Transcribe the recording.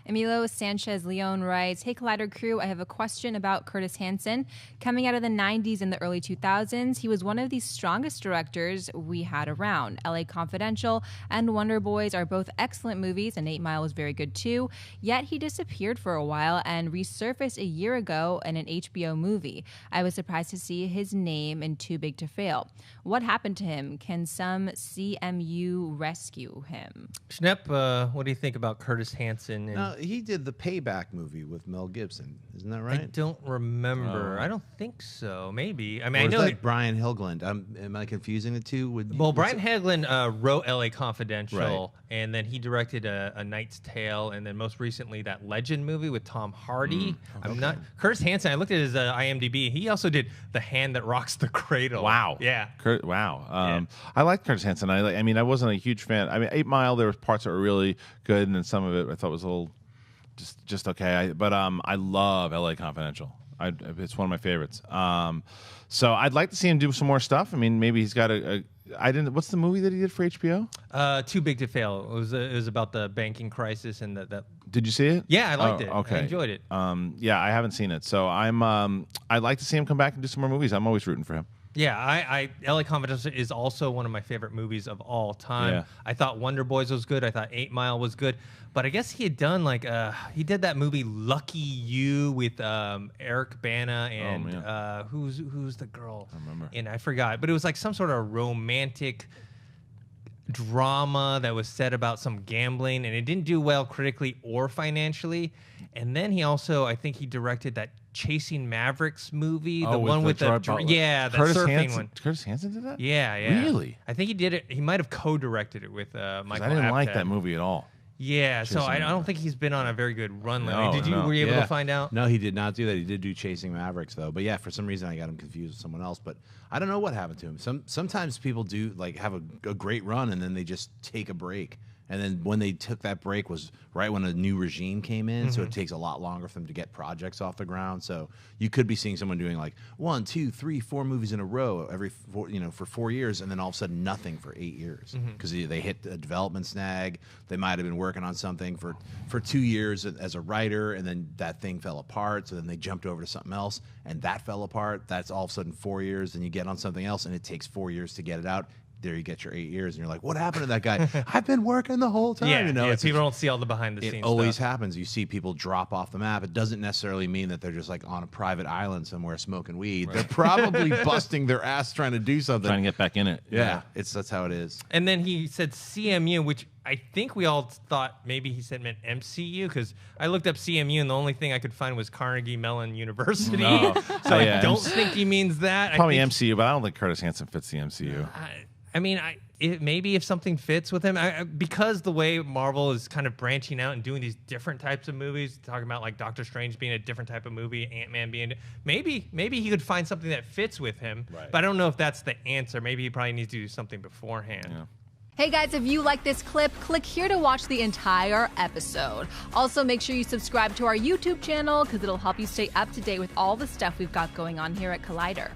Emilio Sanchez Leon writes, "Hey Collider crew, I have a question about Curtis Hanson. Coming out of the 90s and the early 2000s, he was one of the strongest directors we had around. LA Confidential and Wonder Boys are both excellent movies, and 8 Mile was very good too. Yet he disappeared for a while and resurfaced a year ago in an HBO movie. I was surprised to see his name in Too Big to Fail. What happened to him? Can some CMU rescue him?" Schnepp, what do you think about Curtis Hanson? No, he did the Payback movie with Mel Gibson. Isn't that right? I don't remember. I don't think so. Maybe. I mean, Or I is know that Brian Helgeland. Am I confusing the two? Well, Brian Helgeland wrote L.A. Confidential, Right. and then he directed A Knight's Tale, and then most recently that Legend movie with Tom Hardy. I'm not Curtis Hanson. I looked at his IMDb. He also did The Hand That Rocks the Cradle. Wow. Yeah. Wow. I liked Curtis Hanson. I mean, I wasn't a huge fan. I mean, 8 Mile, there was parts that were really good, and then some of it I thought was a little just okay. But I love L.A. Confidential. It's one of my favorites. So I'd like to see him do some more stuff. I mean, maybe he's got what's the movie that he did for HBO? Too Big to Fail. It was about the banking crisis and that. Did you see it? Yeah, I liked it. Okay. I enjoyed it. Yeah, I haven't seen it. So I'd like to see him come back and do some more movies. I'm always rooting for him. Yeah, LA Confidential is also one of my favorite movies of all time. Yeah. I thought Wonder Boys was good. I thought 8 Mile was good. But I guess he had done he did that movie Lucky You with Eric Bana and who's the girl? I remember. And I forgot. But it was like some sort of romantic drama that was said about some gambling, and it didn't do well critically or financially. And then he also, I think he directed that Chasing Mavericks movie, the one with the Curtis surfing Hanson, one. Curtis Hanson did that? Yeah. Really? I think he did it. He might have co-directed it with Michael. I didn't like Apted. that movie at all. Yeah, so I don't think he's been on a very good run lately. No, Were you able to find out? No, he did not do that. He did do Chasing Mavericks, though. But yeah, for some reason I got him confused with someone else. But I don't know what happened to him. Sometimes people do have a great run and then they just take a break. And then when they took that break was right when a new regime came in, so it takes a lot longer for them to get projects off the ground. So you could be seeing someone doing 1, 2, 3, 4 movies in a row for 4 years, and then all of a sudden nothing for 8 years because they hit a development snag. They might have been working on something for 2 years as a writer, and then that thing fell apart. So then they jumped over to something else, and that fell apart. That's all of a sudden 4 years. Then you get on something else, and it takes 4 years to get it out. There you get your 8 years, and you're like, what happened to that guy? I've been working the whole time. People don't see all the behind-the-scenes It stuff. always happens. You see people drop off the map. It doesn't necessarily mean that they're just on a private island somewhere smoking weed. Right. They're probably busting their ass trying to do something. Trying to get back in it. Yeah. That's how it is. And then he said CMU, which I think we all thought maybe he said meant MCU, because I looked up CMU and the only thing I could find was Carnegie Mellon University. No. So I don't think he means that. Probably MCU, but I don't think Curtis Hanson fits the MCU. I mean, maybe if something fits with him, because the way Marvel is kind of branching out and doing these different types of movies, talking about Doctor Strange being a different type of movie, Ant-Man being, maybe he could find something that fits with him. Right. But I don't know if that's the answer. Maybe he probably needs to do something beforehand. Yeah. Hey guys, if you like this clip, click here to watch the entire episode. Also, make sure you subscribe to our YouTube channel because it'll help you stay up to date with all the stuff we've got going on here at Collider.